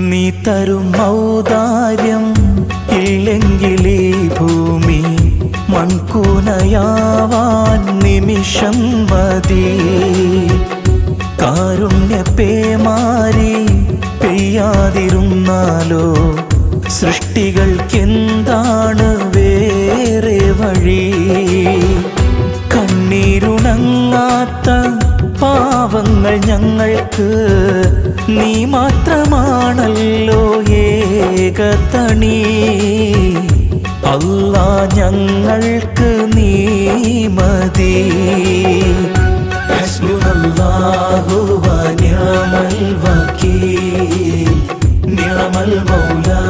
നീ തരും ഔദാര്യം ഇല്ലെങ്കിലീ ഭൂമി മൺകൂനയാവാൻ നിമിഷം മതി. കാരുണ്യപേമാരി പെയ്യാതിരുന്നാലോ സൃഷ്ടികൾക്കെന്താണ് വേറെ വഴി? കണ്ണീരുണങ്ങാത്ത പാവങ്ങൾ ഞങ്ങൾക്ക് നീ മാത്രമാണല്ലോ ഏകതണി. അല്ലാ ഞങ്ങൾക്ക് നീ മതി. ഹസ്ബുനല്ലാഹു വ നിഅമൽ വകീൽ നിഅമൽ മൗലാ